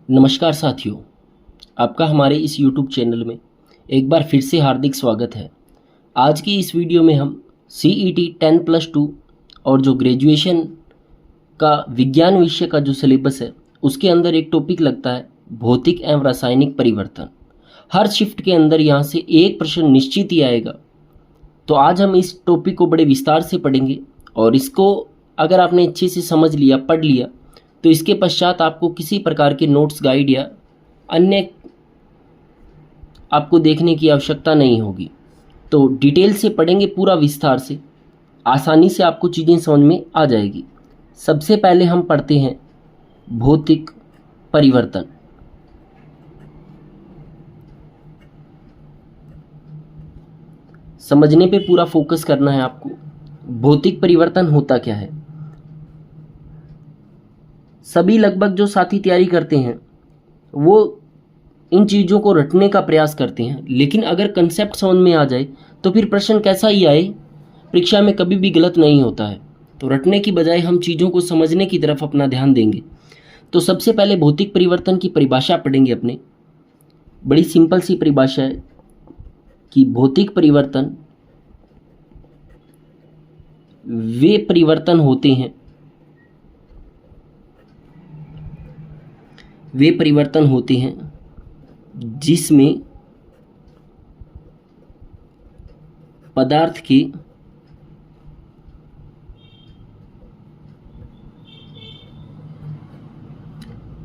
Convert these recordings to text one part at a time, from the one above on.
नमस्कार साथियों, आपका हमारे इस YouTube चैनल में एक बार फिर से हार्दिक स्वागत है। आज की इस वीडियो में हम CET 10+2 और जो ग्रेजुएशन का विज्ञान विषय का जो सिलेबस है उसके अंदर एक टॉपिक लगता है भौतिक एवं रासायनिक परिवर्तन। हर शिफ्ट के अंदर यहाँ से एक प्रश्न निश्चित ही आएगा। तो आज हम इस टॉपिक को बड़े विस्तार से पढ़ेंगे और इसको अगर आपने अच्छे से समझ लिया, पढ़ लिया, तो इसके पश्चात आपको किसी प्रकार के नोट्स, गाइड या अन्य आपको देखने की आवश्यकता नहीं होगी। तो डिटेल से पढ़ेंगे, पूरा विस्तार से, आसानी से आपको चीज़ें समझ में आ जाएगी। सबसे पहले हम पढ़ते हैं भौतिक परिवर्तन। समझने पे पूरा फोकस करना है आपको। भौतिक परिवर्तन होता क्या है? सभी लगभग जो साथी तैयारी करते हैं वो इन चीज़ों को रटने का प्रयास करते हैं, लेकिन अगर कंसेप्ट समझ में आ जाए तो फिर प्रश्न कैसा ही आए, परीक्षा में कभी भी गलत नहीं होता है। तो रटने की बजाय हम चीज़ों को समझने की तरफ अपना ध्यान देंगे। तो सबसे पहले भौतिक परिवर्तन की परिभाषा पढ़ेंगे अपने। बड़ी सिंपल सी परिभाषा है कि भौतिक परिवर्तन वे परिवर्तन होते हैं जिसमें पदार्थ के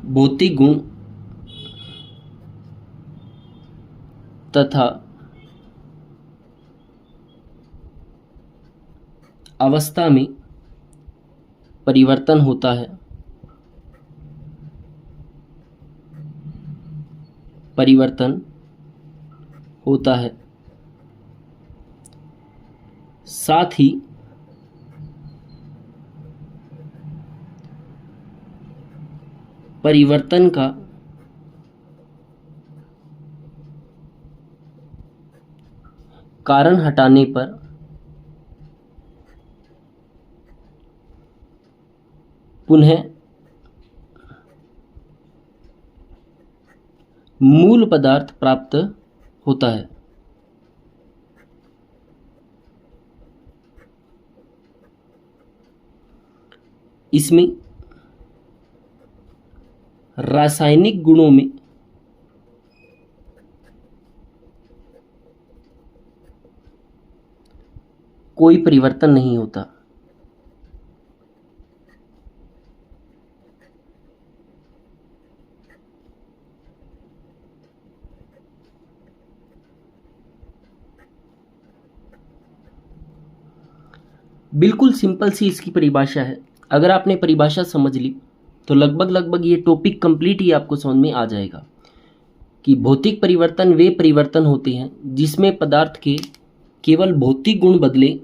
भौतिक गुण तथा अवस्था में परिवर्तन होता है। साथ ही परिवर्तन का कारण हटाने पर पुनः मूल पदार्थ प्राप्त होता है। इसमें रासायनिक गुणों में कोई परिवर्तन नहीं होता। बिल्कुल सिंपल सी इसकी परिभाषा है। अगर आपने परिभाषा समझ ली तो लगभग ये टॉपिक कंप्लीट ही आपको समझ में आ जाएगा कि भौतिक परिवर्तन वे परिवर्तन होते हैं जिसमें पदार्थ के केवल भौतिक गुण बदले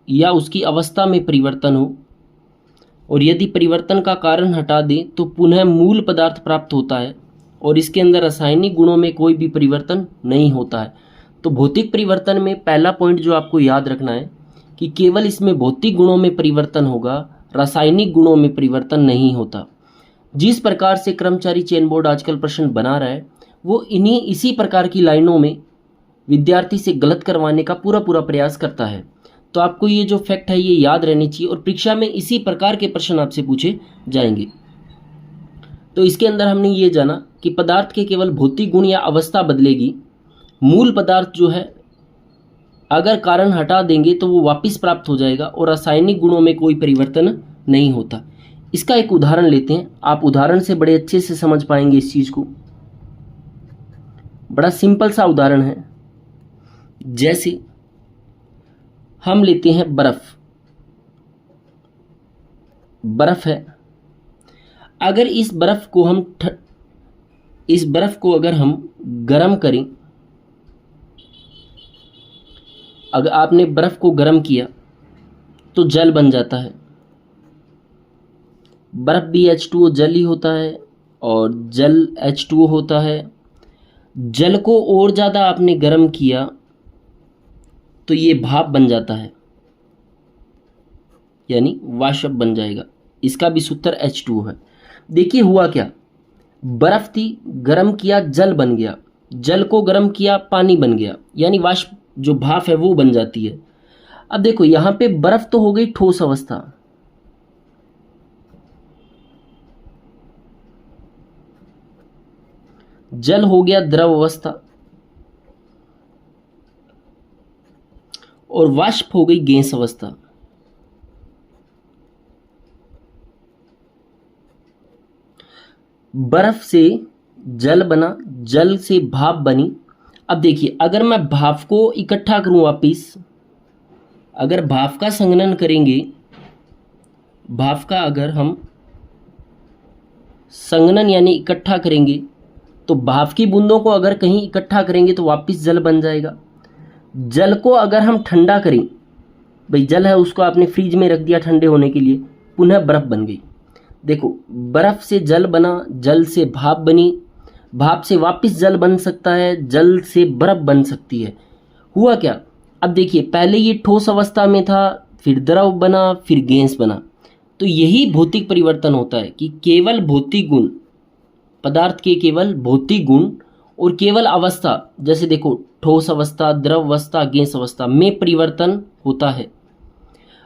या उसकी अवस्था में परिवर्तन हो, और यदि परिवर्तन का कारण हटा दें तो पुनः मूल पदार्थ प्राप्त होता है, और इसके अंदर रासायनिक गुणों में कोई भी परिवर्तन नहीं होता है। तो भौतिक परिवर्तन में पहला पॉइंट जो आपको याद रखना है कि केवल इसमें भौतिक गुणों में परिवर्तन होगा, रासायनिक गुणों में परिवर्तन नहीं होता। जिस प्रकार से कर्मचारी चयन बोर्ड आजकल प्रश्न बना रहा है वो इसी प्रकार की लाइनों में विद्यार्थी से गलत करवाने का पूरा प्रयास करता है। तो आपको ये जो फैक्ट है ये याद रहनी चाहिए, और परीक्षा में इसी प्रकार के प्रश्न आपसे पूछे जाएंगे। तो इसके अंदर हमने ये जाना कि पदार्थ के केवल भौतिक गुण या अवस्था बदलेगी, मूल पदार्थ जो है अगर कारण हटा देंगे तो वो वापस प्राप्त हो जाएगा, और रासायनिक गुणों में कोई परिवर्तन नहीं होता। इसका एक उदाहरण लेते हैं, आप उदाहरण से बड़े अच्छे से समझ पाएंगे इस चीज को। बड़ा सिंपल सा उदाहरण है। जैसे हम लेते हैं बर्फ है। अगर इस बर्फ को अगर हम गर्म करें, अगर आपने बर्फ को गर्म किया तो जल बन जाता है। बर्फ भी H2O जल ही होता है और जल H2O होता है। जल को और ज़्यादा आपने गर्म किया तो ये भाप बन जाता है, यानी वाष्प बन जाएगा। इसका भी सूत्र H2O है। देखिए हुआ क्या, बर्फ थी, गर्म किया जल बन गया, जल को गर्म किया पानी बन गया, यानी वाष्प जो भाप है वो बन जाती है। अब देखो यहां पे बर्फ तो हो गई ठोस अवस्था, जल हो गया द्रव अवस्था, और वाष्प हो गई गैस अवस्था। बर्फ से जल बना, जल से भाप बनी। अब देखिए अगर मैं भाप को इकट्ठा करूं वापिस, अगर भाप का संघनन करेंगे, भाप का अगर हम संघनन यानी इकट्ठा करेंगे, तो भाप की बूंदों को अगर कहीं इकट्ठा करेंगे तो वापस जल बन जाएगा। जल को अगर हम ठंडा करें, भाई जल है उसको आपने फ्रिज में रख दिया ठंडे होने के लिए, पुनः बर्फ बन गई। देखो बर्फ से जल बना, जल से भाप बनी, भाप से वापस जल बन सकता है, जल से बर्फ बन सकती है। हुआ क्या, अब देखिए पहले ये ठोस अवस्था में था, फिर द्रव बना, फिर गैस बना। तो यही भौतिक परिवर्तन होता है कि केवल भौतिक गुण, पदार्थ के केवल भौतिक गुण और केवल अवस्था, जैसे देखो ठोस अवस्था, द्रव अवस्था, गैस अवस्था में परिवर्तन होता है।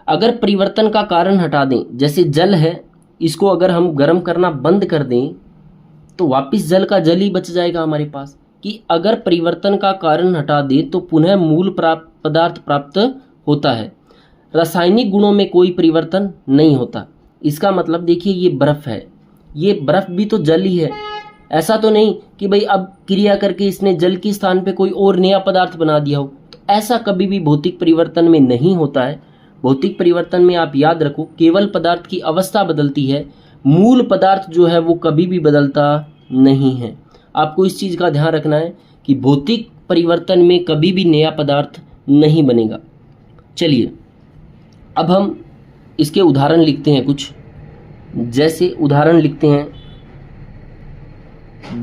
अगर परिवर्तन का कारण हटा दें, जैसे जल है, इसको अगर हम गर्म करना बंद कर दें तो वापस जल का जल ही बच जाएगा हमारे पास। कि अगर परिवर्तन का कारण हटा दें तो पुनः मूल पदार्थ प्राप्त होता है। रासायनिक गुणों में कोई परिवर्तन नहीं होता। इसका मतलब देखिए ये बर्फ है, ये बर्फ भी तो जल ही है। ऐसा तो नहीं कि भाई अब क्रिया करके इसने जल के स्थान पे कोई और नया पदार्थ बना दिया हो, तो ऐसा कभी भी भौतिक परिवर्तन में नहीं होता है। भौतिक परिवर्तन में आप याद रखो केवल पदार्थ की अवस्था बदलती है, मूल पदार्थ जो है वो कभी भी बदलता नहीं है। आपको इस चीज़ का ध्यान रखना है कि भौतिक परिवर्तन में कभी भी नया पदार्थ नहीं बनेगा। चलिए अब हम इसके उदाहरण लिखते हैं कुछ। जैसे उदाहरण लिखते हैं,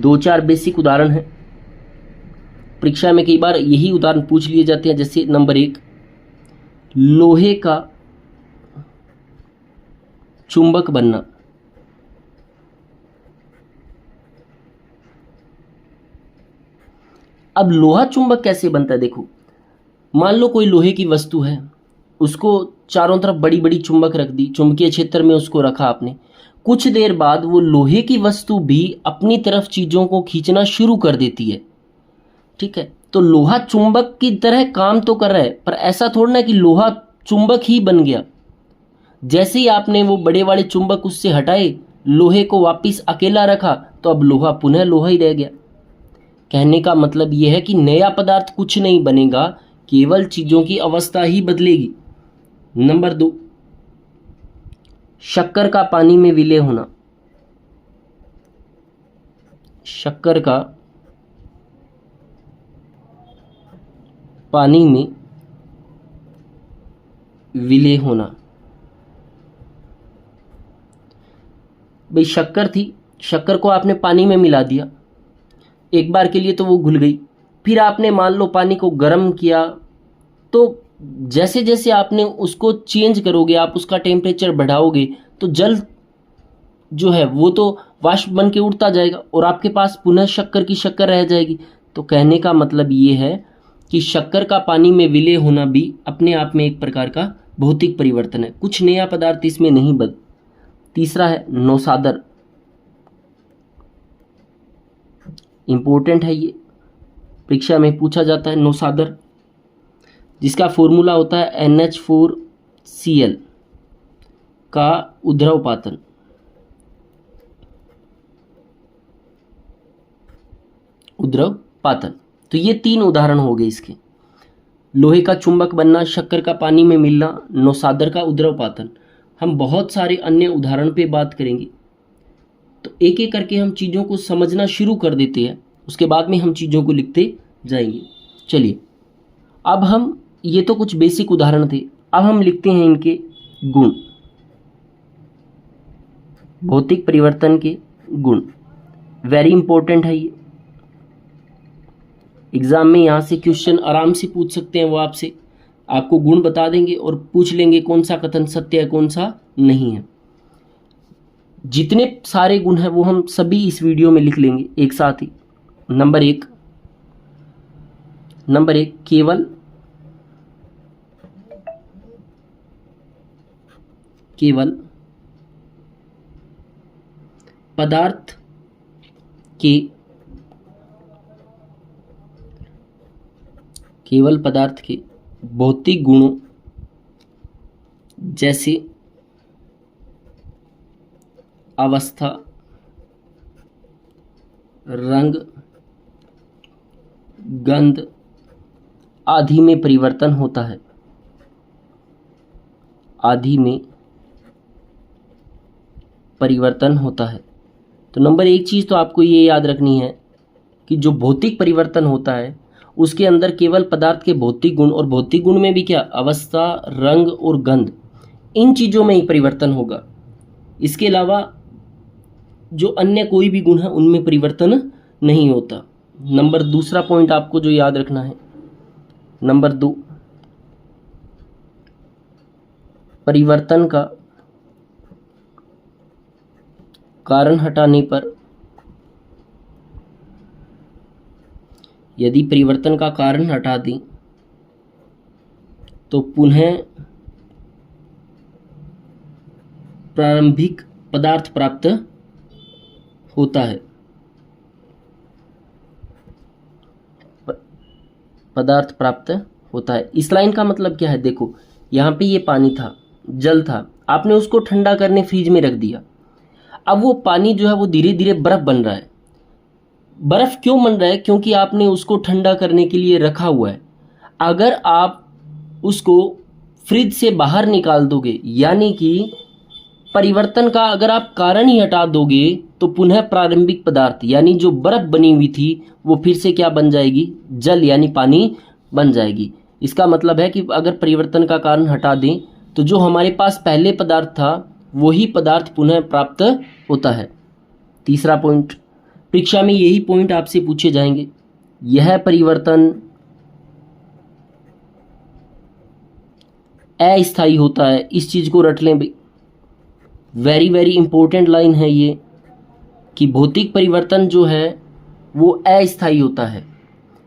2-4 बेसिक उदाहरण हैं। परीक्षा में कई बार यही उदाहरण पूछ लिए जाते हैं। जैसे नंबर 1, लोहे का चुंबक बनना। अब लोहा चुंबक कैसे बनता है, देखो मान लो कोई लोहे की वस्तु है, उसको चारों तरफ बड़ी बड़ी चुंबक रख दी, चुंबकीय क्षेत्र में उसको रखा आपने। कुछ देर बाद वो लोहे की वस्तु भी अपनी तरफ चीज़ों को खींचना शुरू कर देती है। ठीक है, तो लोहा चुंबक की तरह काम तो कर रहा है, पर ऐसा थोड़ा ना कि लोहा चुंबक ही बन गया। जैसे ही आपने वो बड़े वाले चुंबक उससे हटाए, लोहे को वापस अकेला रखा, तो अब लोहा पुनः लोहा ही रह गया। कहने का मतलब यह है कि नया पदार्थ कुछ नहीं बनेगा, केवल चीज़ों की अवस्था ही बदलेगी। नंबर 2, शक्कर का पानी में विलय होना। शक्कर का पानी में विलय होना। भाई शक्कर थी, शक्कर को आपने पानी में मिला दिया, एक बार के लिए तो वो घुल गई। फिर आपने मान लो पानी को गर्म किया, तो जैसे जैसे आपने उसको चेंज करोगे, आप उसका टेम्परेचर बढ़ाओगे, तो जल जो है वो तो वाष्प बन के उड़ता जाएगा और आपके पास पुनः शक्कर की शक्कर रह जाएगी। तो कहने का मतलब ये है कि शक्कर का पानी में विलय होना भी अपने आप में एक प्रकार का भौतिक परिवर्तन है, कुछ नया पदार्थ इसमें नहीं बन। तीसरा है नौसादर। इंपॉर्टेंट है ये, परीक्षा में पूछा जाता है नौसादर, जिसका फॉर्मूला होता है NH4Cl का उद्रवपातन। उद्रवपातन। तो ये 3 उदाहरण हो गए इसके, लोहे का चुंबक बनना, शक्कर का पानी में मिलना, नौसादर का उद्रवपातन। हम बहुत सारे अन्य उदाहरण पे बात करेंगे, तो एक एक करके हम चीज़ों को समझना शुरू कर देते हैं, उसके बाद में हम चीज़ों को लिखते जाएंगे। चलिए अब हम, ये तो कुछ बेसिक उदाहरण थे, अब हम लिखते हैं इनके गुण, भौतिक परिवर्तन के गुण। वेरी इंपॉर्टेंट है ये, एग्जाम में यहाँ से क्वेश्चन आराम से पूछ सकते हैं। वो आपसे आपको गुण बता देंगे और पूछ लेंगे कौन सा कथन सत्य है कौन सा नहीं है। जितने सारे गुण हैं वो हम सभी इस वीडियो में लिख लेंगे एक साथ ही। नंबर एक केवल पदार्थ के भौतिक गुणों जैसे अवस्था, रंग, गंध आदि में परिवर्तन होता है। तो नंबर एक चीज़ तो आपको ये याद रखनी है कि जो भौतिक परिवर्तन होता है उसके अंदर केवल पदार्थ के भौतिक गुण, और भौतिक गुण में भी क्या, अवस्था, रंग और गंध, इन चीज़ों में ही परिवर्तन होगा। इसके अलावा जो अन्य कोई भी गुण है उनमें परिवर्तन नहीं होता। नंबर दूसरा पॉइंट आपको जो याद रखना है, नंबर 2, परिवर्तन का कारण हटाने पर, यदि परिवर्तन का कारण हटा दें तो पुनः प्रारंभिक पदार्थ प्राप्त होता है। इस लाइन का मतलब क्या है, देखो यहाँ पे ये पानी था, जल था, आपने उसको ठंडा करने फ्रिज में रख दिया। अब वो पानी जो है वो धीरे धीरे बर्फ बन रहा है। बर्फ क्यों बन रहा है? क्योंकि आपने उसको ठंडा करने के लिए रखा हुआ है। अगर आप उसको फ्रिज से बाहर निकाल दोगे, यानी कि परिवर्तन का अगर आप कारण ही हटा दोगे, तो पुनः प्रारंभिक पदार्थ यानी जो बर्फ बनी हुई थी वो फिर से क्या बन जाएगी, जल यानी पानी बन जाएगी। इसका मतलब है कि अगर परिवर्तन का कारण हटा दें तो जो हमारे पास पहले पदार्थ था वही पदार्थ पुनः प्राप्त होता है। तीसरा पॉइंट, परीक्षा में यही पॉइंट आपसे पूछे जाएंगे। यह परिवर्तन अस्थायी होता है। इस चीज को रट लें भाई, वेरी वेरी इंपॉर्टेंट लाइन है ये, कि भौतिक परिवर्तन जो है वो अस्थायी होता है।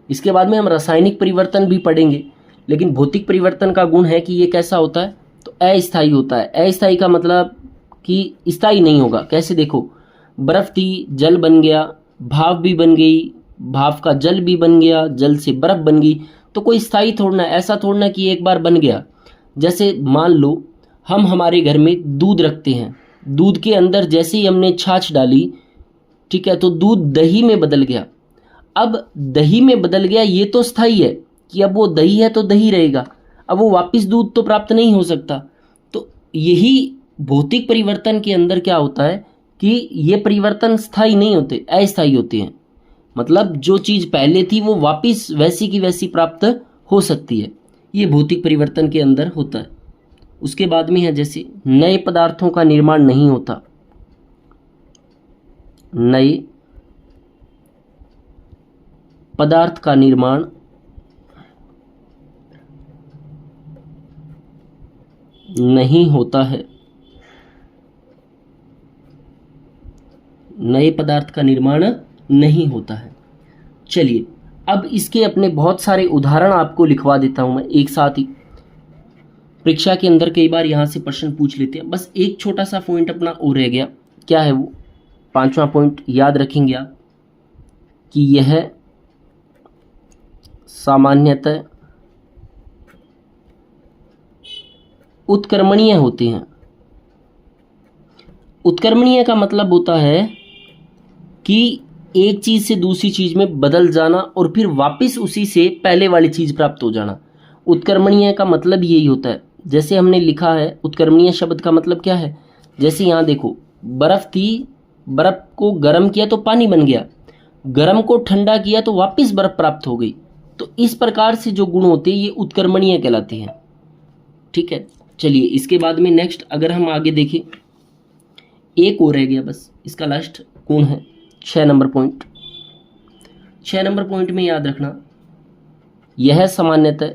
इसके बाद में हम रासायनिक परिवर्तन भी पढ़ेंगे, लेकिन भौतिक परिवर्तन का गुण है कि ये कैसा होता है, तो अस्थायी होता है। अस्थायी का मतलब कि स्थायी नहीं होगा। कैसे, देखो बर्फ थी, जल बन गया, भाप भी बन गई, भाप का जल भी बन गया, जल से बर्फ बन गई, तो कोई स्थायी थोड़ना, ऐसा थोड़ना कि एक बार बन गया। जैसे मान लो हम हमारे घर में दूध रखते हैं, दूध के अंदर जैसे ही हमने छाछ डाली, ठीक है, तो दूध दही में बदल गया। अब दही में बदल गया, ये तो स्थायी है कि अब वो दही है तो दही रहेगा, अब वो वापस दूध तो प्राप्त नहीं हो सकता। तो यही भौतिक परिवर्तन के अंदर क्या होता है कि ये परिवर्तन स्थायी नहीं होते, अस्थायी होते हैं। मतलब जो चीज़ पहले थी वो वापस वैसी की वैसी प्राप्त हो सकती है, ये भौतिक परिवर्तन के अंदर होता है। उसके बाद में है जैसे नए पदार्थों का निर्माण नहीं होता, नए पदार्थ का निर्माण नहीं होता है, नए पदार्थ का निर्माण नहीं होता है। चलिए अब इसके अपने बहुत सारे उदाहरण आपको लिखवा देता हूं मैं एक साथ ही। परीक्षा के अंदर कई बार यहां से प्रश्न पूछ लेते हैं। बस एक छोटा सा पॉइंट अपना और रह गया, क्या है वो, 5वां पॉइंट याद रखेंगे आप कि यह सामान्यतः उत्क्रमणीय होते हैं। उत्क्रमणीय का मतलब होता है कि एक चीज से दूसरी चीज में बदल जाना और फिर वापस उसी से पहले वाली चीज प्राप्त हो जाना। उत्क्रमणीय का मतलब यही होता है। जैसे हमने लिखा है, उत्क्रमणीय शब्द का मतलब क्या है, जैसे यहाँ देखो बर्फ थी, बर्फ को गर्म किया तो पानी बन गया, गर्म को ठंडा किया तो वापस बर्फ प्राप्त हो गई। तो इस प्रकार से जो गुण होते हैं ये उत्क्रमणीय कहलाते हैं। ठीक है, चलिए इसके बाद में नेक्स्ट अगर हम आगे देखें, एक और रह गया बस, इसका लास्ट गुण है 6 नंबर पॉइंट। 6 नंबर पॉइंट में याद रखना, यह सामान्यतः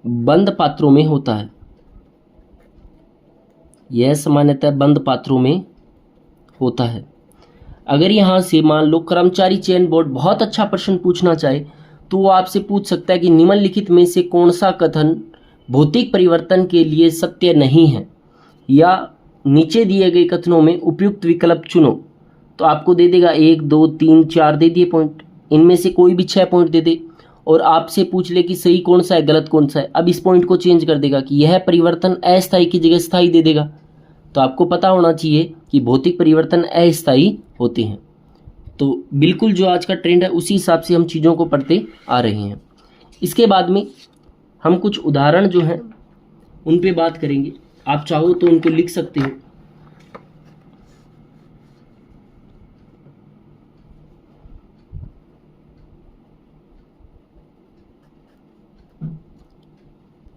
बंद पात्रों में होता है। यह सामान्यतः बंद पात्रों में होता है। अगर यहाँ से मान लो कर्मचारी चयन बोर्ड बहुत अच्छा प्रश्न पूछना चाहे तो वो आपसे पूछ सकता है कि निम्नलिखित में से कौन सा कथन भौतिक परिवर्तन के लिए सत्य नहीं है, या नीचे दिए गए कथनों में उपयुक्त विकल्प चुनो। तो आपको दे देगा 1 2 3 4 दे दिए पॉइंट, इनमें से कोई भी 6 पॉइंट दे दे और आपसे पूछ ले कि सही कौन सा है गलत कौन सा है। अब इस पॉइंट को चेंज कर देगा कि यह परिवर्तन अस्थायी की जगह स्थायी दे देगा। तो आपको पता होना चाहिए कि भौतिक परिवर्तन अस्थायी होते हैं। तो बिल्कुल जो आज का ट्रेंड है उसी हिसाब से हम चीज़ों को पढ़ते आ रहे हैं। इसके बाद में हम कुछ उदाहरण जो हैं उन पे बात करेंगे। आप चाहो तो उनको लिख सकते हो।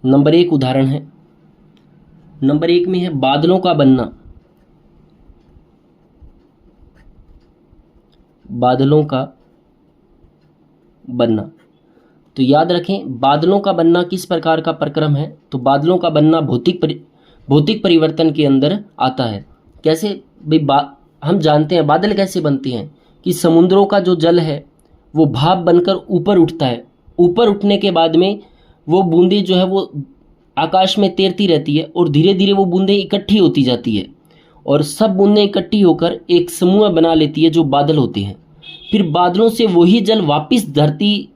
नंबर 1 उदाहरण है, नंबर 1 में है बादलों का बनना। बादलों का बनना, तो याद रखें बादलों का बनना किस प्रकार का प्रक्रम है। तो बादलों का बनना भौतिक परिवर्तन के अंदर आता है। कैसे भाई, हम जानते हैं बादल कैसे बनते हैं कि समुद्रों का जो जल है वो भाप बनकर ऊपर उठता है। ऊपर उठने के बाद में वो बूंदें जो है वो आकाश में तैरती रहती है और धीरे धीरे वो बूंदें इकट्ठी होती जाती है और सब बूंदें इकट्ठी होकर एक समूह बना लेती है जो बादल होते हैं। फिर बादलों से वही जल वापस धरती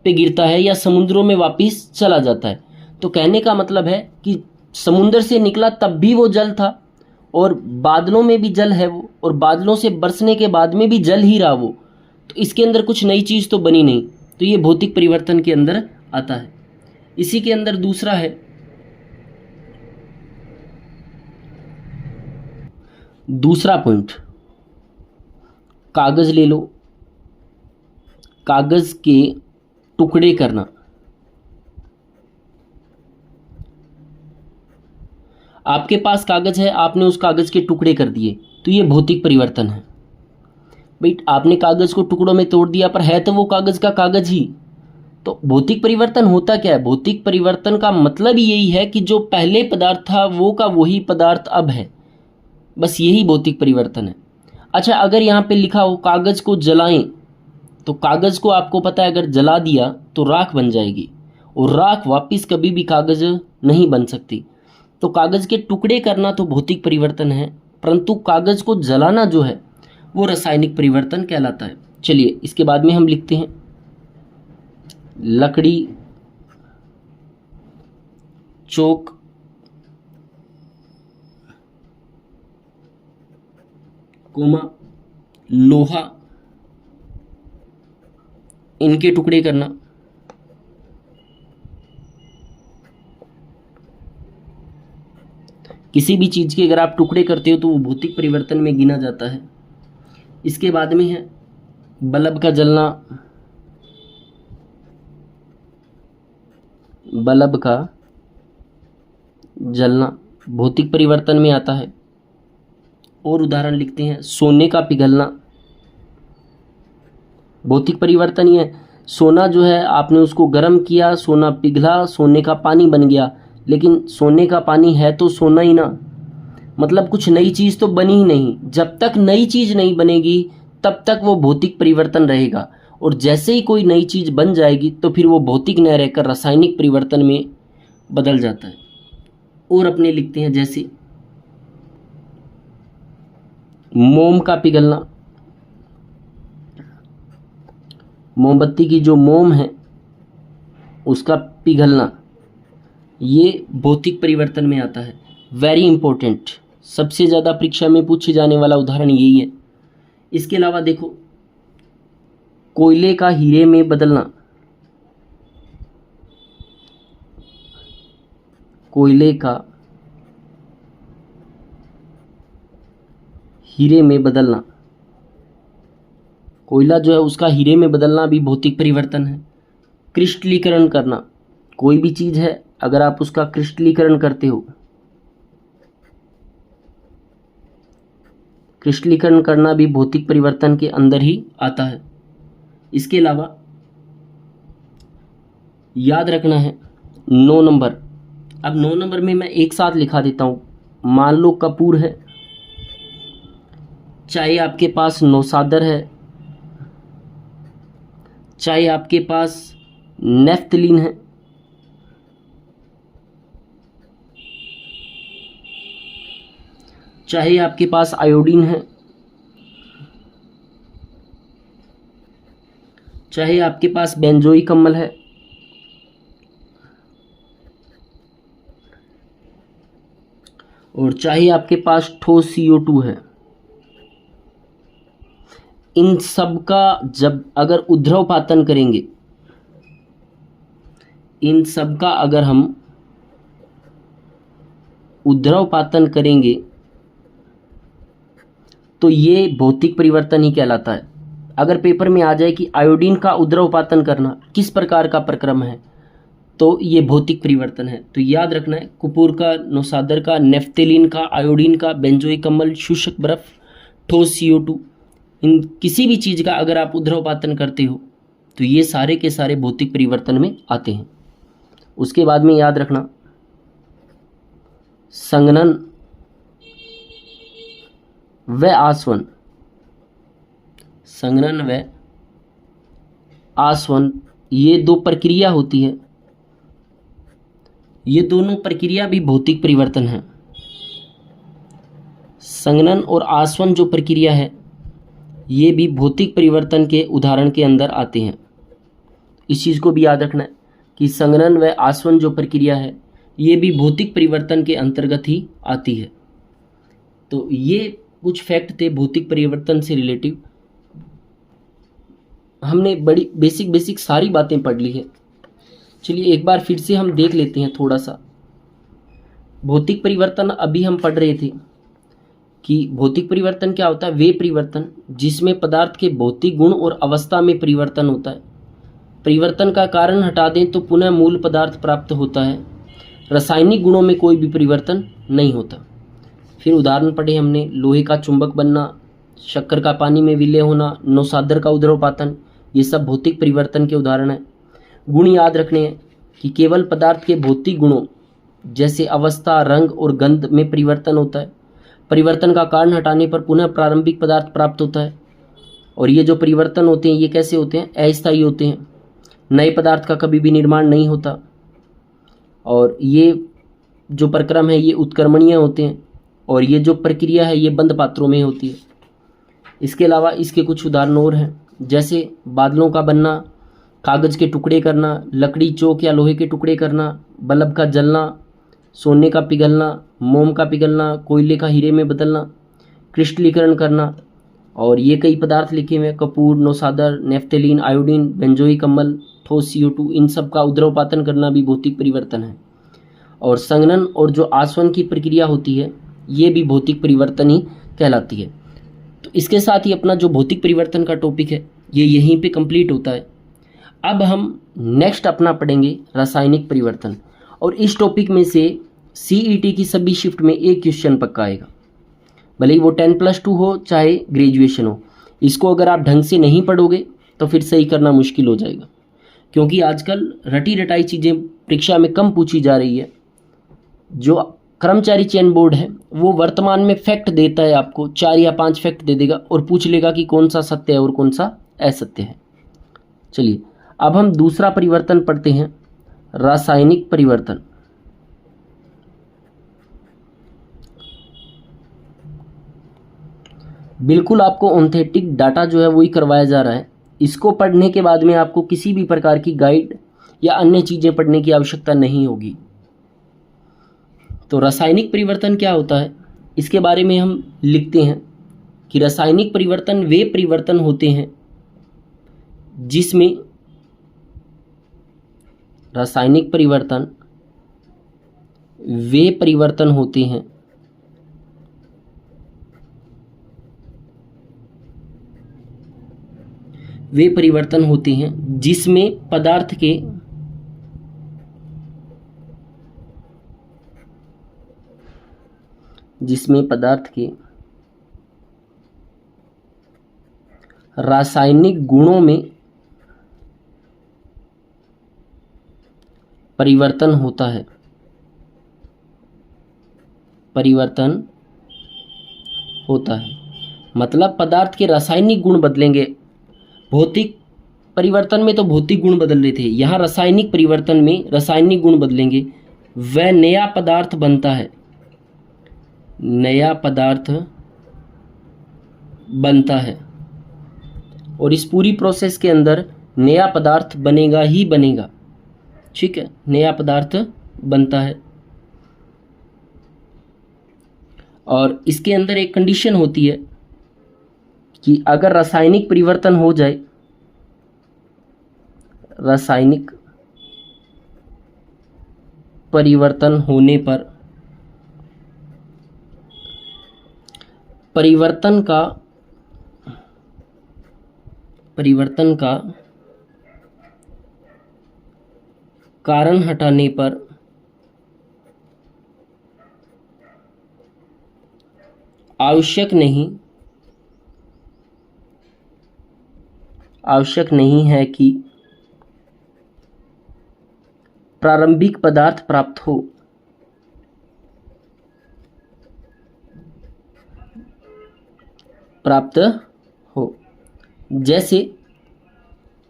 पे गिरता है या समुद्रों में वापस चला जाता है। तो कहने का मतलब है कि समुद्र से निकला तब भी वो जल था और बादलों में भी जल है वो, और बादलों से बरसने के बाद में भी जल ही रहा वो। तो इसके अंदर कुछ नई चीज़ तो बनी नहीं। तो ये भौतिक परिवर्तन के अंदर आता है। इसी के अंदर दूसरा है, दूसरा पॉइंट, कागज ले लो, कागज के टुकड़े करना। आपके पास कागज है, आपने उस कागज के टुकड़े कर दिए, तो ये भौतिक परिवर्तन है। भाई आपने कागज को टुकड़ों में तोड़ दिया पर है तो वो कागज का कागज ही। तो भौतिक परिवर्तन होता क्या है? भौतिक परिवर्तन का मतलब यही है कि जो पहले पदार्थ था वो का वही पदार्थ अब है, बस यही भौतिक परिवर्तन है। अच्छा, अगर यहाँ पे लिखा हो कागज को जलाएं, तो कागज को आपको पता है अगर जला दिया तो राख बन जाएगी और राख वापस कभी भी कागज नहीं बन सकती। तो कागज के टुकड़े करना तो भौतिक परिवर्तन है, परंतु कागज को जलाना जो है वो रासायनिक परिवर्तन कहलाता है। चलिए इसके बाद में हम लिखते हैं लकड़ी, चौक, कोमा, लोहा, इनके टुकड़े करना। किसी भी चीज़ के अगर आप टुकड़े करते हो तो वो भौतिक परिवर्तन में गिना जाता है। इसके बाद में है बल्ब का जलना, बल्ब का जलना भौतिक परिवर्तन में आता है। और उदाहरण लिखते हैं सोने का पिघलना, भौतिक परिवर्तन ही है। सोना जो है आपने उसको गर्म किया, सोना पिघला, सोने का पानी बन गया, लेकिन सोने का पानी है तो सोना ही ना, मतलब कुछ नई चीज़ तो बनी ही नहीं। जब तक नई चीज़ नहीं बनेगी तब तक वो भौतिक परिवर्तन रहेगा, और जैसे ही कोई नई चीज़ बन जाएगी तो फिर वो भौतिक न रहकर रासायनिक परिवर्तन में बदल जाता है। और अपने लिखते हैं जैसे मोम का पिघलना, मोमबत्ती की जो मोम है उसका पिघलना, ये भौतिक परिवर्तन में आता है। वेरी इंपॉर्टेंट, सबसे ज़्यादा परीक्षा में पूछे जाने वाला उदाहरण यही है। इसके अलावा देखो कोयले का हीरे में बदलना, कोयले का हीरे में बदलना, कोयला जो है उसका हीरे में बदलना भी भौतिक परिवर्तन है। क्रिस्टलीकरण करना, कोई भी चीज़ है अगर आप उसका क्रिस्टलीकरण करते हो, क्रिस्टलीकरण करना भी भौतिक परिवर्तन के अंदर ही आता है। इसके अलावा याद रखना है 9 नंबर। अब 9 नंबर में मैं एक साथ लिखा देता हूँ। मान लो कपूर है, चाहे आपके पास नौसादर है, चाहे आपके पास नेफ्थलीन है, चाहे आपके पास आयोडीन है, चाहे आपके पास बेंजोइक अम्ल है, और चाहे आपके पास ठोस CO2 है, इन सब का जब अगर उद्रवपातन करेंगे, इन सब का अगर हम उद्रवपातन करेंगे तो ये भौतिक परिवर्तन ही कहलाता है। अगर पेपर में आ जाए कि आयोडीन का उद्रवपातन करना किस प्रकार का प्रक्रम है, तो ये भौतिक परिवर्तन है। तो याद रखना है, कपूर का, नौसादर का, नेफ्थलीन का, आयोडीन का, बेंजोइक अम्ल, शुष्क बर्फ, ठोस CO2, इन किसी भी चीज़ का अगर आप उद्रवपातन करते हो तो ये सारे के सारे भौतिक परिवर्तन में आते हैं। उसके बाद में याद रखना, संघनन व आसवन, संघनन व आसवन, ये दो प्रक्रिया होती है, ये दोनों प्रक्रिया भी भौतिक परिवर्तन है। संघनन और आसवन जो प्रक्रिया है ये भी भौतिक परिवर्तन के उदाहरण के अंदर आते हैं। इस चीज़ को भी याद रखना है कि संघनन व आसवन जो प्रक्रिया है ये भी भौतिक परिवर्तन के अंतर्गत ही आती है। तो ये कुछ फैक्ट थे भौतिक परिवर्तन से रिलेटिव। हमने बड़ी बेसिक सारी बातें पढ़ ली है। चलिए एक बार फिर से हम देख लेते हैं थोड़ा सा। भौतिक परिवर्तन अभी हम पढ़ रहे थे कि भौतिक परिवर्तन क्या होता है। वे परिवर्तन जिसमें पदार्थ के भौतिक गुण और अवस्था में परिवर्तन होता है। परिवर्तन का कारण हटा दें तो पुनः मूल पदार्थ प्राप्त होता है। रासायनिक गुणों में कोई भी परिवर्तन नहीं होता। फिर उदाहरण पढ़े हमने, लोहे का चुंबक बनना, शक्कर का पानी में विलय होना, नौसादर का उद्रवपातन, ये सब भौतिक परिवर्तन के उदाहरण हैं। गुण याद रखने हैं कि केवल पदार्थ के भौतिक गुणों जैसे अवस्था, रंग और गंध में परिवर्तन होता है। परिवर्तन का कारण हटाने पर पुनः प्रारंभिक पदार्थ प्राप्त होता है। और ये जो परिवर्तन होते हैं ये कैसे होते हैं, अस्थायी होते हैं। नए पदार्थ का कभी भी निर्माण नहीं होता। और ये जो प्रक्रम है ये उत्क्रमणीय होते हैं। और ये जो प्रक्रिया है ये बंद पात्रों में होती है। इसके अलावा इसके कुछ उदाहरण और हैं, जैसे बादलों का बनना, कागज़ के टुकड़े करना, लकड़ी, चौक या लोहे के टुकड़े करना, बल्ब का जलना, सोने का पिघलना, मोम का पिघलना, कोयले का हीरे में बदलना, क्रिस्टलीकरण करना। और ये कई पदार्थ लिखे हुए हैं, कपूर, नौसादर, नेफ्थलीन, आयोडीन, बेंजोइक अम्ल, ठोस CO2, इन सब का उद्रवपातन करना भी भौतिक परिवर्तन है। और संघनन और जो आसवन की प्रक्रिया होती है ये भी भौतिक परिवर्तन ही कहलाती है। तो इसके साथ ही अपना जो भौतिक परिवर्तन का टॉपिक है ये यहीं पे कंप्लीट होता है। अब हम नेक्स्ट अपना पढ़ेंगे रासायनिक परिवर्तन। और इस टॉपिक में से CET की सभी शिफ्ट में एक क्वेश्चन पक्का आएगा, भले ही वो 10+2 हो चाहे ग्रेजुएशन हो। इसको अगर आप ढंग से नहीं पढ़ोगे तो फिर सही करना मुश्किल हो जाएगा, क्योंकि आजकल रटी रटाई चीज़ें परीक्षा में कम पूछी जा रही है। जो कर्मचारी चयन बोर्ड है वो वर्तमान में फैक्ट देता है, आपको 4 या 5 फैक्ट दे देगा और पूछ लेगा कि कौन सा सत्य है और कौन सा असत्य है। चलिए अब हम दूसरा परिवर्तन पढ़ते हैं, रासायनिक परिवर्तन। बिल्कुल आपको ऑथेंटिक डाटा जो है वही करवाया जा रहा है। इसको पढ़ने के बाद में आपको किसी भी प्रकार की गाइड या अन्य चीज़ें पढ़ने की आवश्यकता नहीं होगी। तो रासायनिक परिवर्तन क्या होता है इसके बारे में हम लिखते हैं कि रासायनिक परिवर्तन वे परिवर्तन होते हैं जिसमें रासायनिक परिवर्तन वे परिवर्तन होते हैं जिसमें पदार्थ के रासायनिक गुणों में परिवर्तन होता है, परिवर्तन होता है मतलब पदार्थ के रासायनिक गुण बदलेंगे। भौतिक परिवर्तन में तो भौतिक गुण बदल रहे थे, यहाँ रासायनिक परिवर्तन में रासायनिक गुण बदलेंगे, वह नया पदार्थ बनता है, नया पदार्थ बनता है और इस पूरी प्रोसेस के अंदर नया पदार्थ बनेगा ही बनेगा। ठीक है, नया पदार्थ बनता है और इसके अंदर एक कंडीशन होती है कि अगर रासायनिक परिवर्तन हो जाए, रासायनिक परिवर्तन होने पर परिवर्तन का कारण हटाने पर आवश्यक नहीं है कि प्रारंभिक पदार्थ प्राप्त हो। जैसे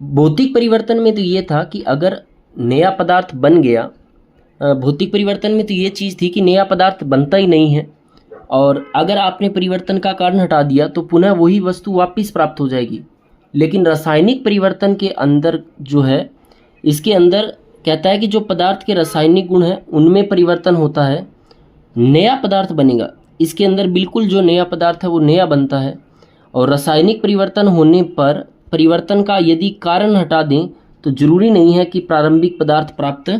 भौतिक परिवर्तन में तो ये था कि अगर नया पदार्थ बन गया, भौतिक परिवर्तन में तो ये चीज़ थी कि नया पदार्थ बनता ही नहीं है और अगर आपने परिवर्तन का कारण हटा दिया तो पुनः वही वस्तु वापस प्राप्त हो जाएगी। लेकिन रासायनिक परिवर्तन के अंदर जो है, इसके अंदर कहता है कि जो पदार्थ के रासायनिक गुण हैं उनमें परिवर्तन होता है, नया पदार्थ बनेगा। इसके अंदर बिल्कुल जो नया पदार्थ है वो नया बनता है और रासायनिक परिवर्तन होने पर परिवर्तन का यदि कारण हटा दें तो जरूरी नहीं है कि प्रारंभिक पदार्थ प्राप्त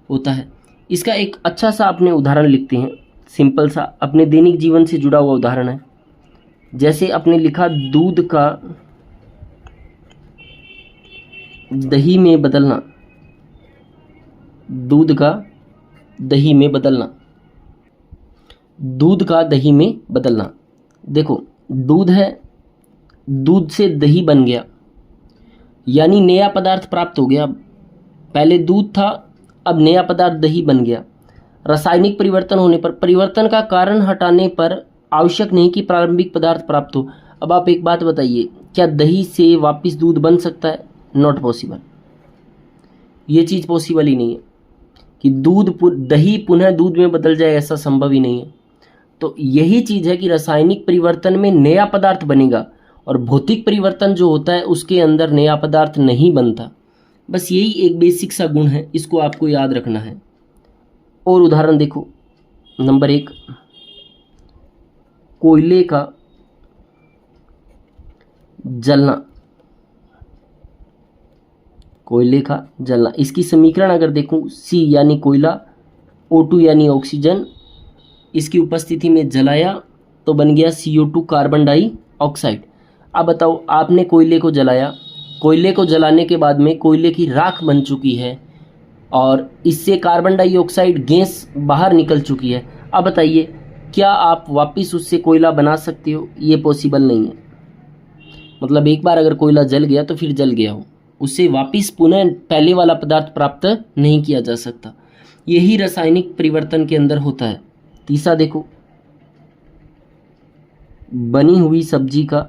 होता है। इसका एक अच्छा सा अपने उदाहरण लिखते हैं, सिंपल सा अपने दैनिक जीवन से जुड़ा हुआ उदाहरण है। जैसे आपने लिखा दूध का दही में बदलना, दूध का दही में बदलना, दूध का दही में बदलना। देखो दूध है, दूध से दही बन गया यानी नया पदार्थ प्राप्त हो गया। पहले दूध था, अब नया पदार्थ दही बन गया। रासायनिक परिवर्तन होने पर परिवर्तन का कारण हटाने पर आवश्यक नहीं कि प्रारंभिक पदार्थ प्राप्त हो। अब आप एक बात बताइए, क्या दही से वापस दूध बन सकता है? नॉट पॉसिबल, ये चीज़ पॉसिबल ही नहीं है कि दही पुनः दूध में बदल जाए, ऐसा संभव ही नहीं है। तो यही चीज़ है कि रासायनिक परिवर्तन में नया पदार्थ बनेगा और भौतिक परिवर्तन जो होता है उसके अंदर नया पदार्थ नहीं बनता। बस यही एक बेसिक सा गुण है, इसको आपको याद रखना है। और उदाहरण देखो, नंबर 1, कोयले का जलना, कोयले का जलना। इसकी समीकरण अगर देखूं, C यानी कोयला, O2 यानी ऑक्सीजन, इसकी उपस्थिति में जलाया तो बन गया CO2 कार्बन डाइऑक्साइड। अब बताओ, आपने कोयले को जलाया, कोयले को जलाने के बाद में कोयले की राख बन चुकी है और इससे कार्बन डाइऑक्साइड गैस बाहर निकल चुकी है। अब बताइए, क्या आप वापस उससे कोयला बना सकते हो? ये पॉसिबल नहीं है। मतलब एक बार अगर कोयला जल गया तो फिर जल गया हो, उससे वापस पुनः पहले वाला पदार्थ प्राप्त नहीं किया जा सकता। यही रासायनिक परिवर्तन के अंदर होता है। तीसरा देखो, बनी हुई सब्जी का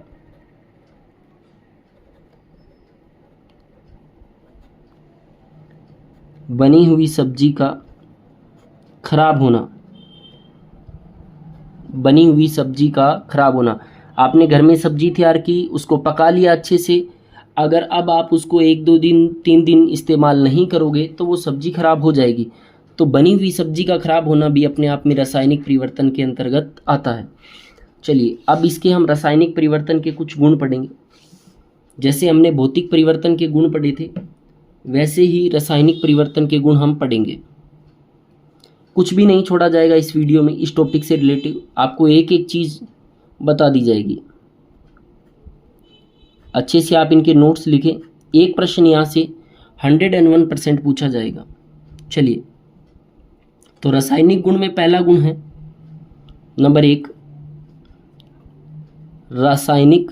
खराब होना, बनी हुई सब्जी का खराब होना। आपने घर में सब्जी तैयार की, उसको पका लिया अच्छे से, अगर अब आप उसको 1-2 दिन 3 दिन इस्तेमाल नहीं करोगे तो वो सब्जी खराब हो जाएगी। तो बनी हुई सब्जी का खराब होना भी अपने आप में रासायनिक परिवर्तन के अंतर्गत आता है। चलिए अब इसके हम रासायनिक परिवर्तन के कुछ गुण पढ़ेंगे। जैसे हमने भौतिक परिवर्तन के गुण पढ़े थे, वैसे ही रासायनिक परिवर्तन के गुण हम पढ़ेंगे। कुछ भी नहीं छोड़ा जाएगा इस वीडियो में, इस टॉपिक से रिलेटिव आपको एक एक चीज़ बता दी जाएगी। अच्छे से आप इनके नोट्स लिखें, एक प्रश्न यहाँ से 101% पूछा जाएगा। चलिए, तो रासायनिक गुण में पहला गुण है नंबर 1, रासायनिक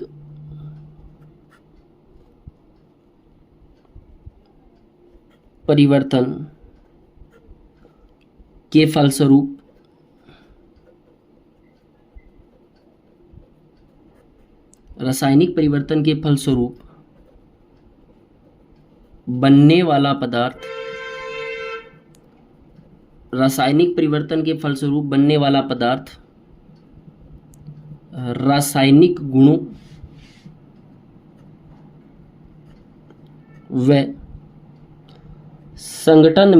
परिवर्तन के फलस्वरूप रासायनिक परिवर्तन के फलस्वरूप बनने वाला पदार्थ, रासायनिक परिवर्तन के फलस्वरूप बनने वाला पदार्थ रासायनिक गुणों व संगठन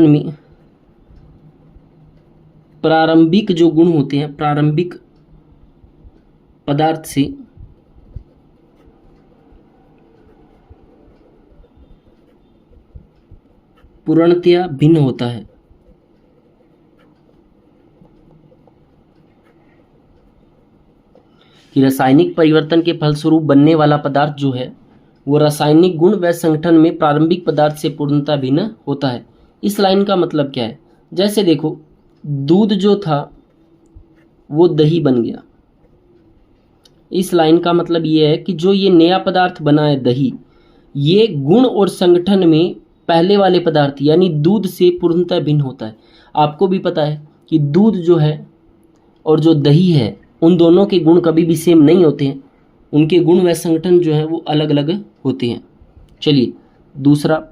में प्रारंभिक जो गुण होते हैं, प्रारंभिक पदार्थ से पूर्णतया भिन्न होता है। कि रासायनिक परिवर्तन के फलस्वरूप बनने वाला पदार्थ जो है वो रासायनिक गुण व संगठन में प्रारंभिक पदार्थ से पूर्णतः भिन्न होता है। इस लाइन का मतलब क्या है? जैसे देखो, दूध जो था वो दही बन गया। इस लाइन का मतलब ये है कि जो ये नया पदार्थ बना है दही, ये गुण और संगठन में पहले वाले पदार्थ यानी दूध से पूर्णतः भिन्न होता है। आपको भी पता है कि दूध जो है और जो दही है उन दोनों के गुण कभी भी सेम नहीं होते हैं, उनके गुण व संगठन जो है वो अलग अलग होते हैं। चलिए दूसरा,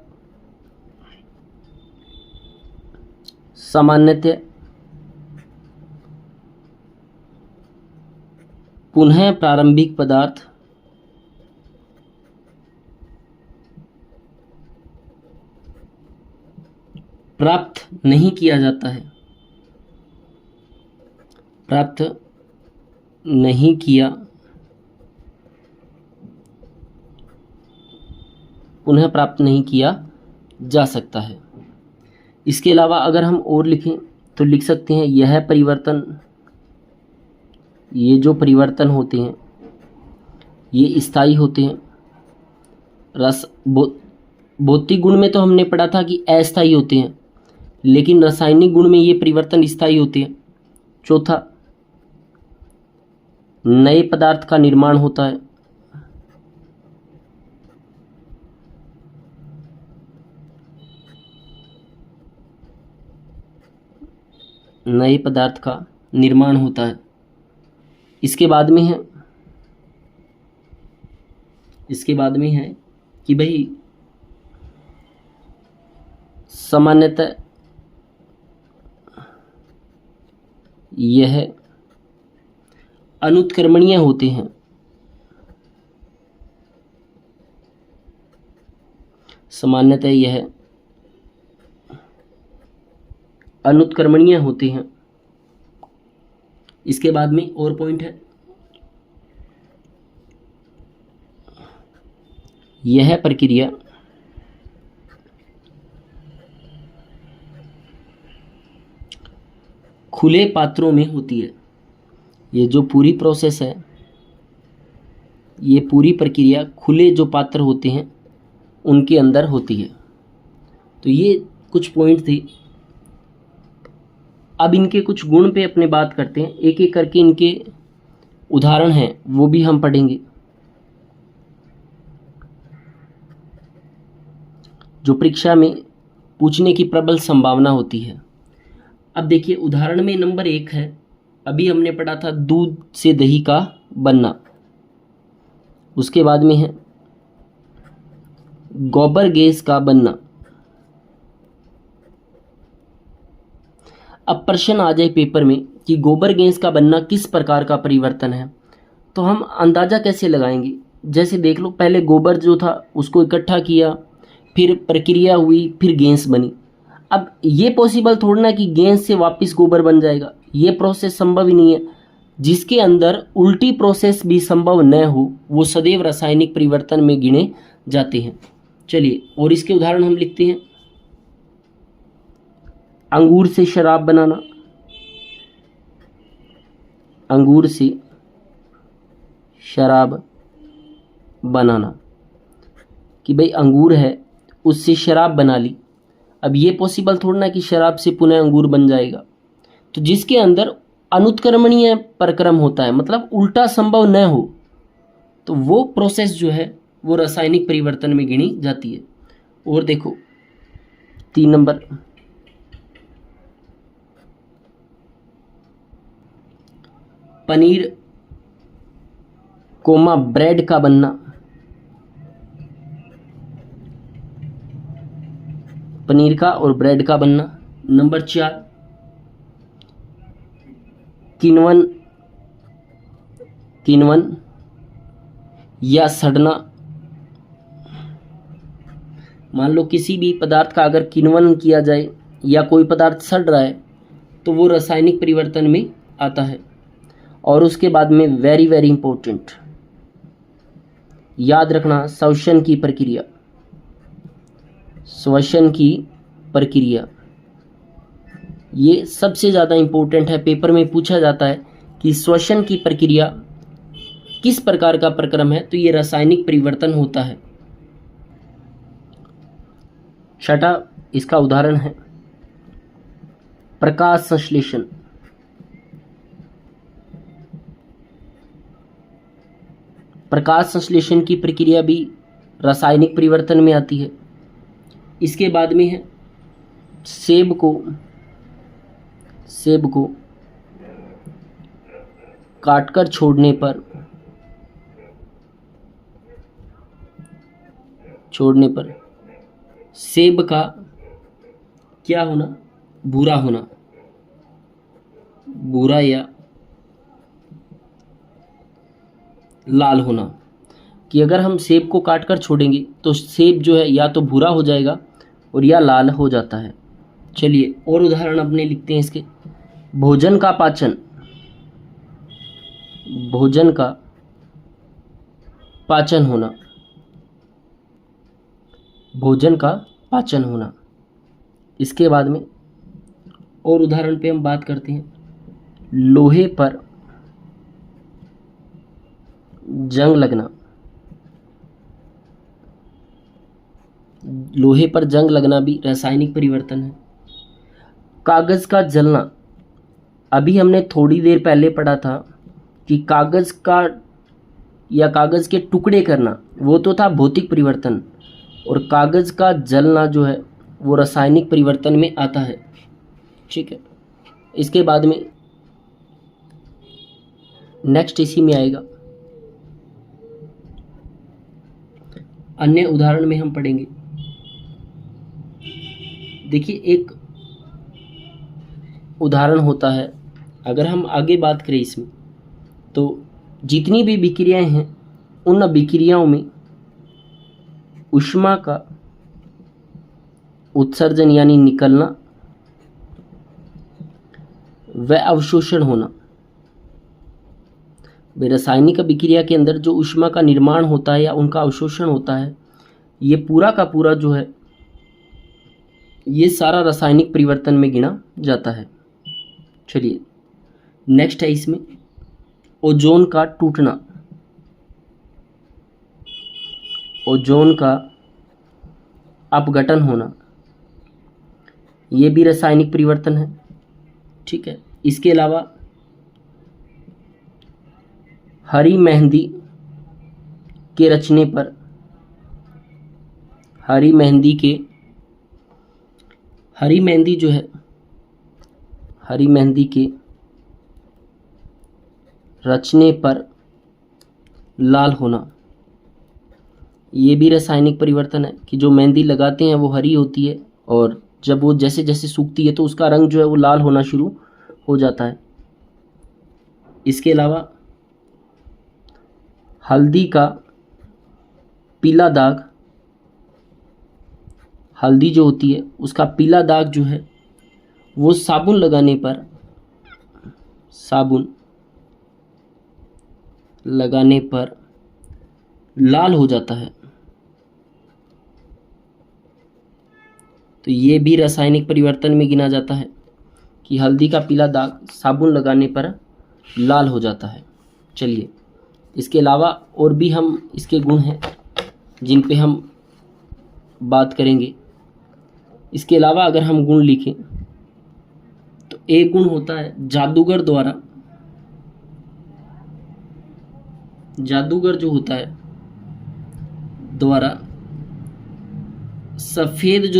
सामान्यतः पुनः प्रारंभिक पदार्थ प्राप्त नहीं किया जाता है, प्राप्त नहीं किया, पुनः प्राप्त नहीं किया जा सकता है। इसके अलावा अगर हम और लिखें तो लिख सकते हैं यह परिवर्तन, ये जो परिवर्तन होते हैं ये स्थायी होते हैं। भौतिक गुण में तो हमने पढ़ा था कि अस्थायी होते हैं, लेकिन रासायनिक गुण में ये परिवर्तन स्थायी होते हैं। चौथा, नए पदार्थ का निर्माण होता है। नए पदार्थ का निर्माण होता है। इसके बाद में है कि भाई सामान्यतः यह अनुत्क्रमणीय होते हैं। सामान्यतः यह अनुत्क्रमणीय होते हैं। इसके बाद में और पॉइंट है, यह प्रक्रिया खुले पात्रों में होती है। ये जो पूरी प्रोसेस है, ये पूरी प्रक्रिया खुले जो पात्र होते हैं उनके अंदर होती है। तो ये कुछ पॉइंट थे। अब इनके कुछ गुण पे अपने बात करते हैं, एक एक करके इनके उदाहरण हैं वो भी हम पढ़ेंगे, जो परीक्षा में पूछने की प्रबल संभावना होती है। अब देखिए उदाहरण में नंबर 1 है, अभी हमने पढ़ा था दूध से दही का बनना। उसके बाद में है गोबर गैस का बनना। अब प्रश्न आ जाए पेपर में कि गोबर गैस का बनना किस प्रकार का परिवर्तन है, तो हम अंदाज़ा कैसे लगाएंगे? जैसे देख लो, पहले गोबर जो था उसको इकट्ठा किया, फिर प्रक्रिया हुई, फिर गैस बनी। अब ये पॉसिबल थोड़ा कि गैस से वापस गोबर बन जाएगा, ये प्रोसेस संभव ही नहीं है। जिसके अंदर उल्टी प्रोसेस भी संभव न हो वो सदैव रासायनिक परिवर्तन में गिने जाते हैं। चलिए और इसके उदाहरण हम लिखते हैं। अंगूर से शराब बनाना, अंगूर से शराब बनाना, कि भाई अंगूर है उससे शराब बना ली। अब ये पॉसिबल थोड़ा ना कि शराब से पुनः अंगूर बन जाएगा। तो जिसके अंदर अनुत्क्रमणीय प्रक्रम होता है, मतलब उल्टा संभव न हो, तो वो प्रोसेस जो है वो रासायनिक परिवर्तन में गिनी जाती है। और देखो 3 नंबर, पनीर कोमा ब्रेड का बनना, पनीर का और ब्रेड का बनना। नंबर 4, किण्वन या सड़ना। मान लो किसी भी पदार्थ का अगर किण्वन किया जाए या कोई पदार्थ सड़ रहा है तो वो रासायनिक परिवर्तन में आता है। और उसके बाद में वेरी वेरी इंपॉर्टेंट, याद रखना, श्वसन की प्रक्रिया, श्वसन की प्रक्रिया ये सबसे ज़्यादा इंपॉर्टेंट है। पेपर में पूछा जाता है कि श्वसन की प्रक्रिया किस प्रकार का प्रक्रम है, तो ये रासायनिक परिवर्तन होता है। छठा इसका उदाहरण है प्रकाश संश्लेषण। प्रकाश संश्लेषण की प्रक्रिया भी रासायनिक परिवर्तन में आती है। इसके बाद में है सेब को काटकर छोड़ने पर सेब का क्या होना, भूरा होना, भूरा या लाल होना। कि अगर हम सेब को काट कर छोड़ेंगे तो सेब जो है या तो भूरा हो जाएगा और या लाल हो जाता है। चलिए और उदाहरण अपने लिखते हैं इसके। भोजन का पाचन, भोजन का पाचन होना, भोजन का पाचन होना। इसके बाद में और उदाहरण पे हम बात करते हैं लोहे पर जंग लगना। लोहे पर जंग लगना भी रासायनिक परिवर्तन है। कागज का जलना, अभी हमने थोड़ी देर पहले पढ़ा था कि कागज का या कागज के टुकड़े करना वो तो था भौतिक परिवर्तन, और कागज का जलना जो है वो रासायनिक परिवर्तन में आता है। ठीक है, इसके बाद में नेक्स्ट इसी में आएगा। अन्य उदाहरण में हम पढ़ेंगे। देखिए एक उदाहरण होता है, अगर हम आगे बात करें इसमें तो जितनी भी विक्रियाएं हैं उन विक्रियाओं में ऊष्मा का उत्सर्जन यानी निकलना व अवशोषण होना। रासायनिक अभिक्रिया के अंदर जो ऊष्मा का निर्माण होता है या उनका अवशोषण होता है, ये पूरा का पूरा जो है ये सारा रासायनिक परिवर्तन में गिना जाता है। चलिए नेक्स्ट है इसमें ओजोन का टूटना, ओजोन का अपघटन होना, ये भी रासायनिक परिवर्तन है। ठीक है, इसके अलावा हरी मेहंदी के रचने पर, हरी मेहंदी जो है, हरी मेहंदी के रचने पर लाल होना, ये भी रासायनिक परिवर्तन है कि जो मेहंदी लगाते हैं वो हरी होती है और जब वो जैसे जैसे सूखती है तो उसका रंग जो है वो लाल होना शुरू हो जाता है। इसके अलावा हल्दी का पीला दाग, हल्दी जो होती है उसका पीला दाग जो है वो साबुन लगाने पर लाल हो जाता है। तो ये भी रासायनिक परिवर्तन में गिना जाता है कि हल्दी का पीला दाग साबुन लगाने पर लाल हो जाता है। चलिए इसके अलावा और भी हम इसके गुण हैं जिन पे हम बात करेंगे। इसके अलावा अगर हम गुण लिखें तो एक गुण होता है जादूगर जो होता है द्वारा सफेद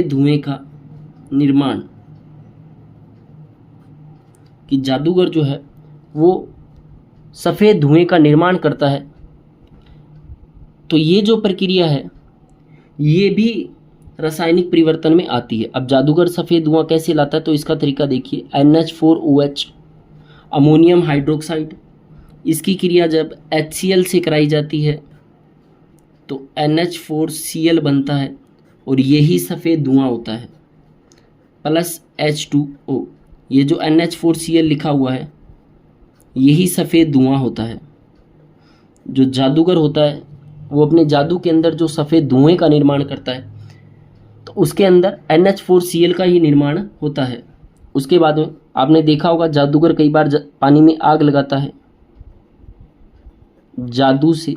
धुएं का निर्माण, कि जादूगर जो है वो सफेद धुएं का निर्माण करता है, तो ये जो प्रक्रिया है ये भी रासायनिक परिवर्तन में आती है। अब जादूगर सफेद धुआं कैसे लाता है, तो इसका तरीका देखिए। NH4OH, अमोनियम हाइड्रोक्साइड, इसकी क्रिया जब HCl से कराई जाती है तो NH4Cl बनता है और यही सफ़ेद धुआं होता है, प्लस H2O। ये जो NH4Cl लिखा हुआ है यही सफ़ेद धुआं होता है। जो जादूगर होता है वो अपने जादू के अंदर जो सफ़ेद धुएं का निर्माण करता है तो उसके अंदर NH4Cl का ही निर्माण होता है। उसके बाद में आपने देखा होगा जादूगर कई बार पानी में आग लगाता है, जादू से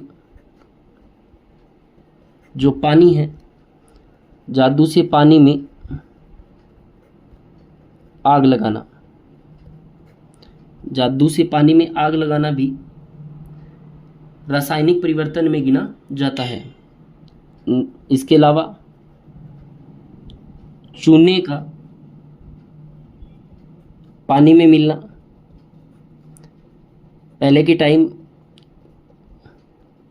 जो पानी है, जादू से पानी में आग लगाना, जादू से पानी में आग लगाना भी रासायनिक परिवर्तन में गिना जाता है। इसके अलावा चूने का पानी में मिलना, पहले के टाइम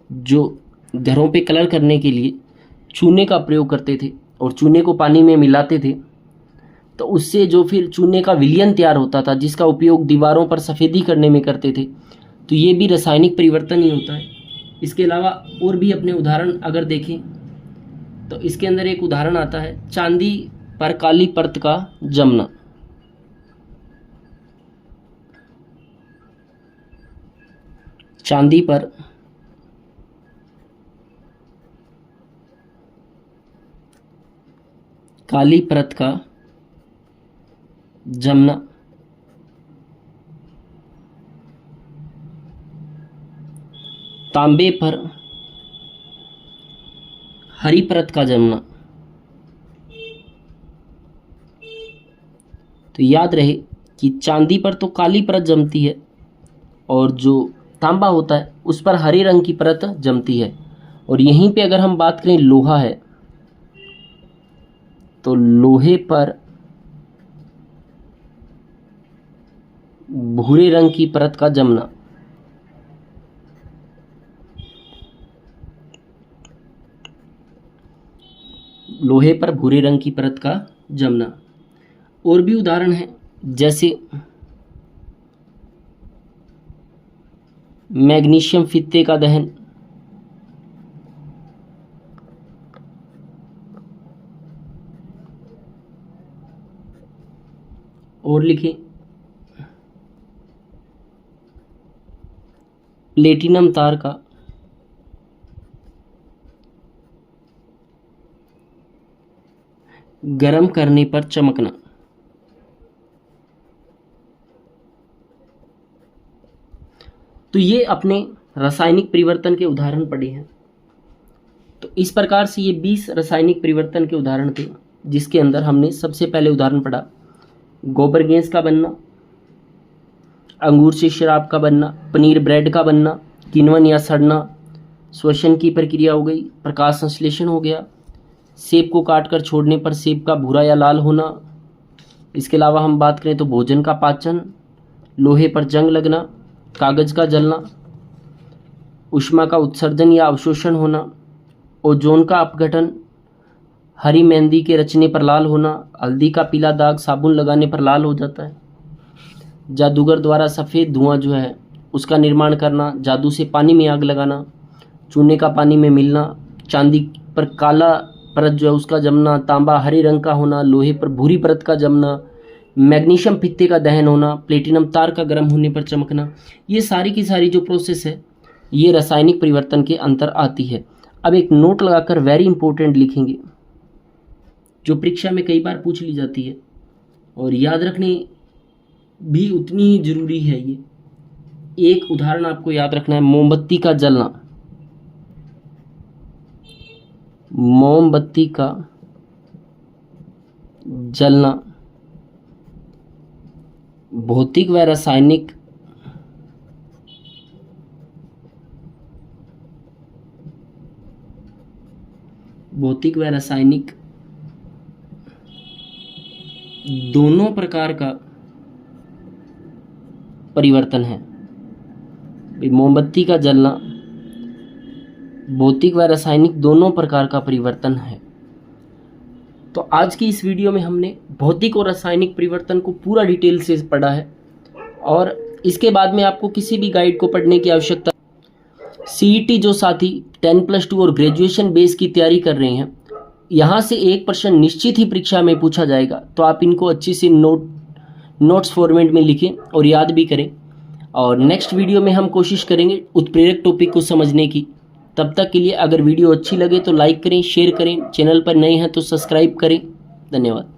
जो घरों पे कलर करने के लिए चूने का प्रयोग करते थे और चूने को पानी में मिलाते थे, तो उससे जो फिर चूने का विलयन तैयार होता था जिसका उपयोग दीवारों पर सफ़ेदी करने में करते थे, तो ये भी रासायनिक परिवर्तन ही होता है। इसके अलावा और भी अपने उदाहरण अगर देखें तो इसके अंदर एक उदाहरण आता है चांदी पर काली परत का जमना। चांदी पर काली परत का जमना, तांबे पर हरी परत का जमना। तो याद रहे कि चांदी पर तो काली परत जमती है और जो तांबा होता है उस पर हरे रंग की परत जमती है। और यहीं पे अगर हम बात करें लोहा है तो लोहे पर भूरे रंग की परत का जमना। लोहे पर भूरे रंग की परत का जमना। और भी उदाहरण हैं जैसे मैग्नीशियम फित्ते का दहन, और लिखें प्लेटिनम तार का गर्म करने पर चमकना। तो ये अपने रासायनिक परिवर्तन के उदाहरण पढ़े हैं। तो इस प्रकार से ये 20 रासायनिक परिवर्तन के उदाहरण थे, जिसके अंदर हमने सबसे पहले उदाहरण पढ़ा गोबर गैस का बनना, अंगूर से शराब का बनना, पनीर ब्रेड का बनना, किण्वन या सड़ना, श्वसन की प्रक्रिया हो गई, प्रकाश संश्लेषण हो गया, सेब को काटकर छोड़ने पर सेब का भूरा या लाल होना। इसके अलावा हम बात करें तो भोजन का पाचन, लोहे पर जंग लगना, कागज़ का जलना, ऊष्मा का उत्सर्जन या अवशोषण होना, ओजोन का अपघटन, हरी मेहंदी के रचने पर लाल होना, हल्दी का पीला दाग साबुन लगाने पर लाल हो जाता है, जादूगर द्वारा सफ़ेद धुआं जो है उसका निर्माण करना, जादू से पानी में आग लगाना, चूने का पानी में मिलना, चांदी पर काला परत जो है उसका जमना, तांबा हरे रंग का होना, लोहे पर भूरी परत का जमना, मैग्नीशियम फित्ते का दहन होना, प्लेटिनम तार का गर्म होने पर चमकना। ये सारी की सारी जो प्रोसेस है ये रासायनिक परिवर्तन के अंतर आती है। अब एक नोट लगाकर वेरी इंपॉर्टेंट लिखेंगे, जो परीक्षा में कई बार पूछ ली जाती है और याद रखने भी उतनी ही जरूरी है। ये एक उदाहरण आपको याद रखना है, मोमबत्ती का जलना। मोमबत्ती का जलना भौतिक व रासायनिक भौतिक व रासायनिक दोनों प्रकार का परिवर्तन है। मोमबत्ती का जलना भौतिक व रासायनिक दोनों प्रकार का परिवर्तन है। तो आज की इस वीडियो में हमने भौतिक और रासायनिक परिवर्तन को पूरा डिटेल से पढ़ा है और इसके बाद में आपको किसी भी गाइड को पढ़ने की आवश्यकता। सीईटी जो साथी 10+2 और ग्रेजुएशन बेस की तैयारी कर रहे हैं, यहाँ से एक प्रश्न निश्चित ही परीक्षा में पूछा जाएगा, तो आप इनको अच्छी से नोट्स फॉर्मेट में लिखें और याद भी करें। और नेक्स्ट वीडियो में हम कोशिश करेंगे उत्प्रेरक टॉपिक को समझने की। तब तक के लिए अगर वीडियो अच्छी लगे तो लाइक करें, शेयर करें, चैनल पर नए हैं तो सब्सक्राइब करें। धन्यवाद।